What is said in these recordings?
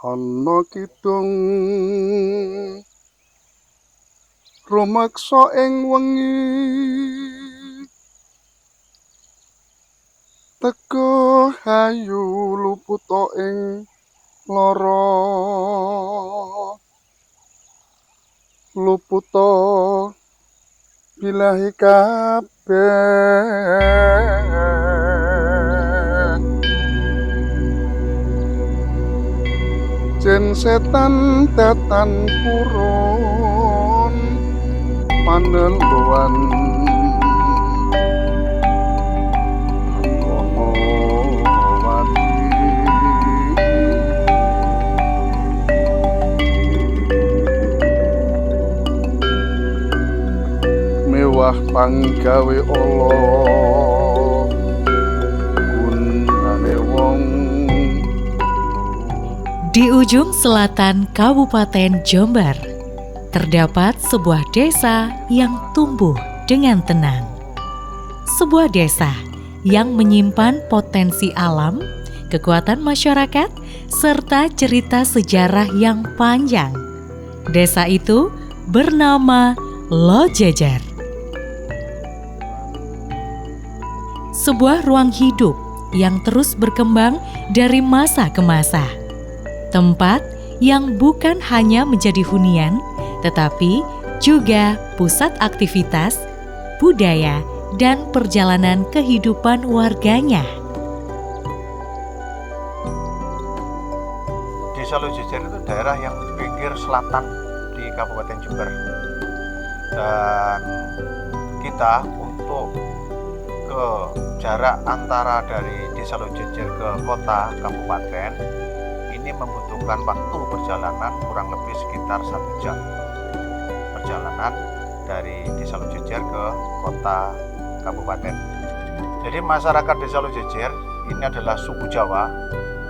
Ana kidung rumaksa ing wengi teguh hayu luputa ing lara luputa bilahi kabeh jen setan tetan purun paneluan kono wati mewah panggawe ala gunane wong. Di ujung selatan Kabupaten Jember, terdapat sebuah desa yang tumbuh dengan tenang. Sebuah desa yang menyimpan potensi alam, kekuatan masyarakat, serta cerita sejarah yang panjang. Desa itu bernama Lojejer. Sebuah ruang hidup yang terus berkembang dari masa ke masa. Tempat yang bukan hanya menjadi hunian, tetapi juga pusat aktivitas, budaya, dan perjalanan kehidupan warganya. Desa Lojejer itu daerah yang pinggir selatan di Kabupaten Jember. Dan kita untuk ke jarak antara dari Desa Lojejer ke kota kabupaten ini membutuhkan waktu perjalanan kurang lebih sekitar 1 jam. Perjalanan dari Desa Lojejer ke kota kabupaten. Jadi masyarakat Desa Lojejer ini adalah suku Jawa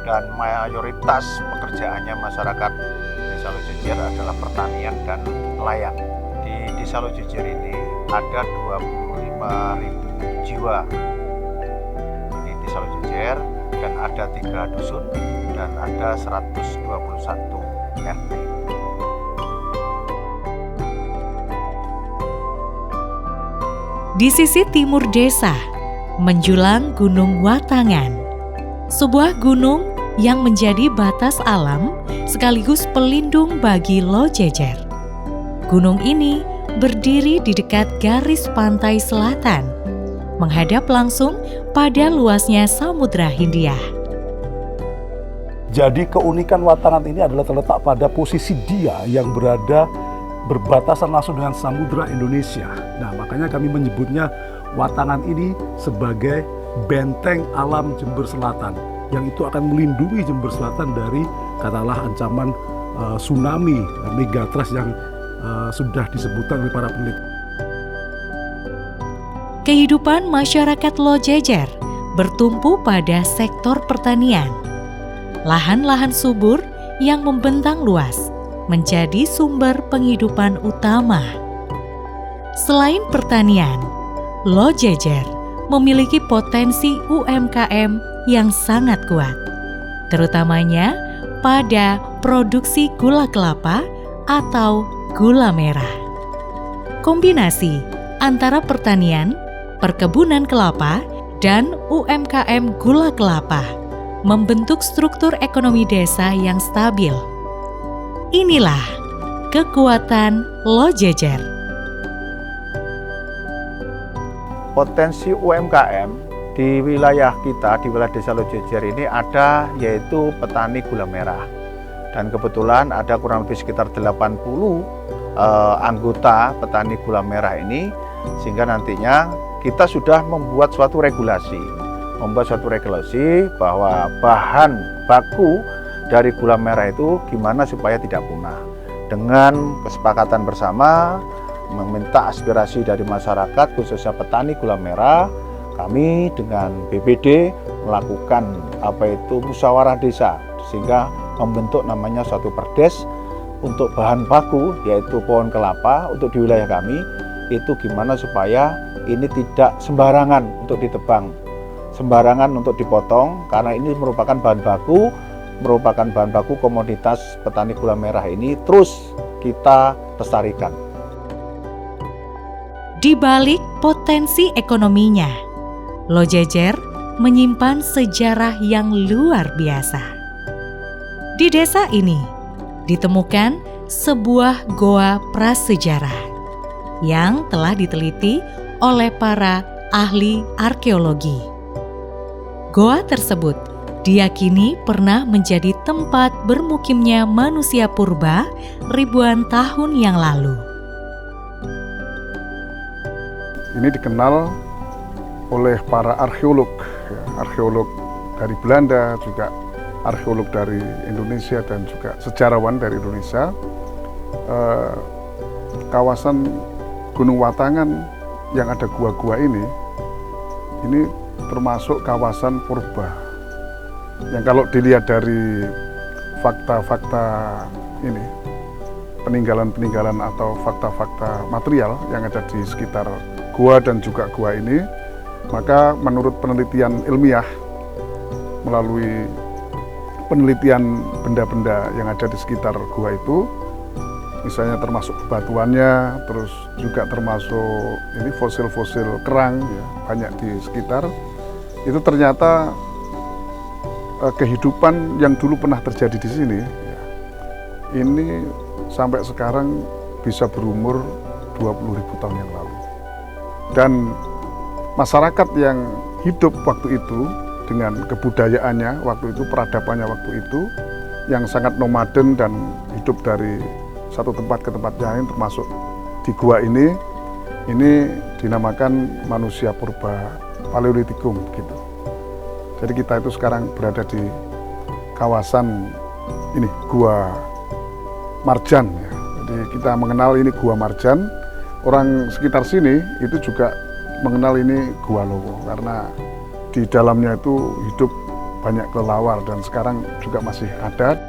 dan mayoritas pekerjaannya masyarakat Desa Lojejer adalah pertanian dan nelayan. Di Desa Lojejer ini ada 25.000 jiwa di Desa Lojejer dan ada 3 dusun dan ada 121 RT. Di sisi timur desa, menjulang Gunung Watangan, sebuah gunung yang menjadi batas alam sekaligus pelindung bagi Lojejer. Gunung ini berdiri di dekat garis pantai selatan, menghadap langsung pada luasnya Samudra Hindia. Jadi keunikan Watangan ini adalah terletak pada posisi dia yang berada berbatasan langsung dengan Samudra Indonesia. Nah, makanya kami menyebutnya Watangan ini sebagai benteng alam Jember Selatan, yang itu akan melindungi Jember Selatan dari katakanlah ancaman tsunami megatrust yang sudah disebutkan oleh para peneliti. Kehidupan masyarakat Lojejer bertumpu pada sektor pertanian. Lahan-lahan subur yang membentang luas menjadi sumber penghidupan utama. Selain pertanian, Lojejer memiliki potensi UMKM yang sangat kuat, terutamanya pada produksi gula kelapa atau gula merah. Kombinasi antara pertanian, perkebunan kelapa, dan UMKM gula kelapa membentuk struktur ekonomi desa yang stabil. Inilah kekuatan Lojejer. Potensi UMKM di wilayah kita, di wilayah Desa Lojejer ini ada yaitu petani gula merah. Dan kebetulan ada kurang lebih sekitar 80 anggota petani gula merah ini, sehingga nantinya kita sudah membuat suatu regulasi bahwa bahan baku dari gula merah itu gimana supaya tidak punah. Dengan kesepakatan bersama, meminta aspirasi dari masyarakat khususnya petani gula merah, kami dengan BPD melakukan musyawarah desa, sehingga membentuk namanya suatu perdes untuk bahan baku yaitu pohon kelapa untuk di wilayah kami. Itu gimana supaya ini tidak sembarangan untuk ditebang, sembarangan untuk dipotong, karena ini merupakan bahan baku merupakan bahan baku komoditas petani gula merah ini terus kita lestarikan. Di balik potensi ekonominya, Lojejer menyimpan sejarah yang luar biasa. Di desa ini ditemukan sebuah goa prasejarah yang telah diteliti oleh para ahli arkeologi. Goa tersebut diyakini pernah menjadi tempat bermukimnya manusia purba ribuan tahun yang lalu. Ini dikenal oleh para arkeolog, arkeolog dari Belanda, juga arkeolog dari Indonesia dan juga sejarawan dari Indonesia. Kawasan Gunung Watangan yang ada gua-gua ini termasuk kawasan purba. Yang kalau dilihat dari fakta-fakta ini, peninggalan-peninggalan atau fakta-fakta material yang ada di sekitar gua dan juga gua ini, maka menurut penelitian ilmiah melalui penelitian benda-benda yang ada di sekitar gua itu, misalnya termasuk bebatuannya, terus juga termasuk ini fosil-fosil kerang ya, banyak di sekitar, itu ternyata kehidupan yang dulu pernah terjadi di sini ya, ini sampai sekarang bisa berumur 20.000 tahun yang lalu. Dan masyarakat yang hidup waktu itu dengan kebudayaannya waktu itu, peradabannya waktu itu, yang sangat nomaden dan hidup dari satu tempat ke tempat lain, termasuk di gua ini dinamakan manusia purba Paleolitikum gitu. Jadi kita itu sekarang berada di kawasan ini Gua Marjan ya. Jadi kita mengenal ini Gua Marjan. Orang sekitar sini itu juga mengenal ini Gua Lowo karena di dalamnya itu hidup banyak kelelawar dan sekarang juga masih ada.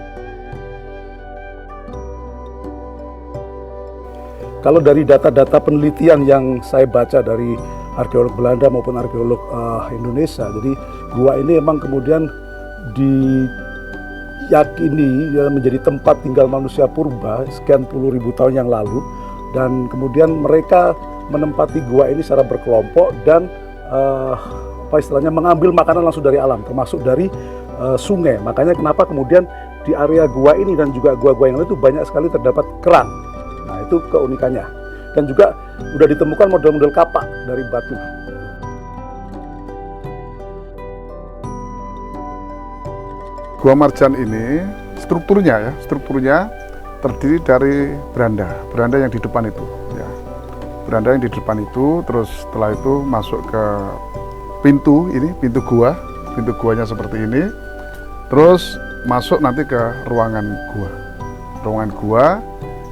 Kalau dari data-data penelitian yang saya baca dari arkeolog Belanda maupun arkeolog Indonesia, jadi gua ini memang kemudian diyakini menjadi tempat tinggal manusia purba sekian puluh ribu tahun yang lalu, dan kemudian mereka menempati gua ini secara berkelompok dan mengambil makanan langsung dari alam, termasuk dari sungai. Makanya kenapa kemudian di area gua ini dan juga gua-gua yang lain itu banyak sekali terdapat kerang. Nah, itu keunikannya. Dan juga sudah ditemukan model-model kapak dari batu. Gua Marjan ini strukturnya terdiri dari beranda yang di depan itu ya. Beranda yang di depan itu, terus setelah itu masuk ke pintu guanya seperti ini. Terus masuk nanti ke ruangan gua.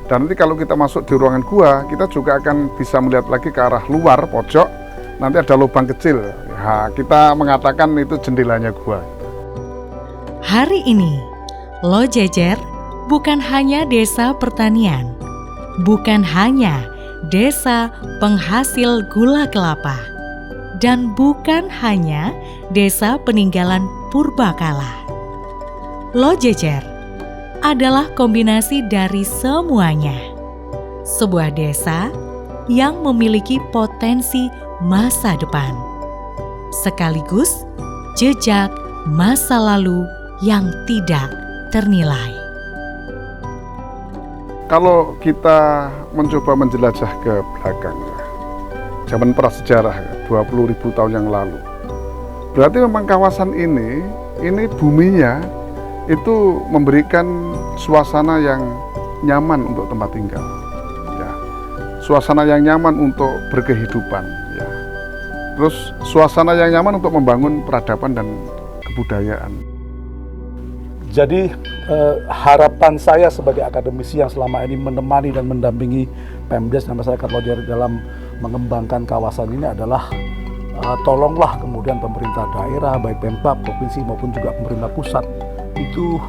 Dan nanti kalau kita masuk di ruangan gua, kita juga akan bisa melihat lagi ke arah luar pojok. Nanti ada lubang kecil. Ya, kita mengatakan itu jendelanya gua. Hari ini, Lojejer bukan hanya desa pertanian, bukan hanya desa penghasil gula kelapa, dan bukan hanya desa peninggalan purbakala. Lojejer adalah kombinasi dari semuanya. Sebuah desa yang memiliki potensi masa depan, sekaligus jejak masa lalu yang tidak ternilai. Kalau kita mencoba menjelajah ke belakang, zaman prasejarah 20.000 tahun yang lalu, berarti memang kawasan ini buminya itu memberikan suasana yang nyaman untuk tempat tinggal, ya. Suasana yang nyaman untuk berkehidupan, ya. Terus suasana yang nyaman untuk membangun peradaban dan kebudayaan. Jadi harapan saya sebagai akademisi yang selama ini menemani dan mendampingi Pemdes dan masyarakat Lojejer dalam mengembangkan kawasan ini adalah tolonglah kemudian pemerintah daerah, baik Pemprov, provinsi maupun juga pemerintah pusat, itu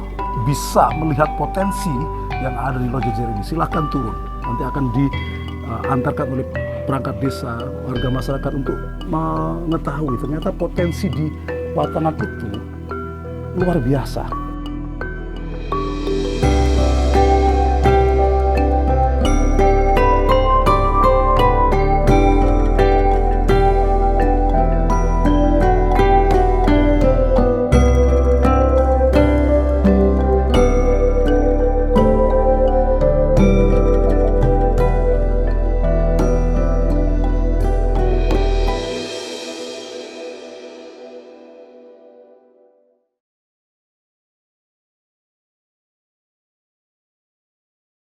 bisa melihat potensi yang ada di Lojejer ini. Silahkan turun, nanti akan diantarkan oleh perangkat desa, warga masyarakat untuk mengetahui ternyata potensi di Watangan itu luar biasa.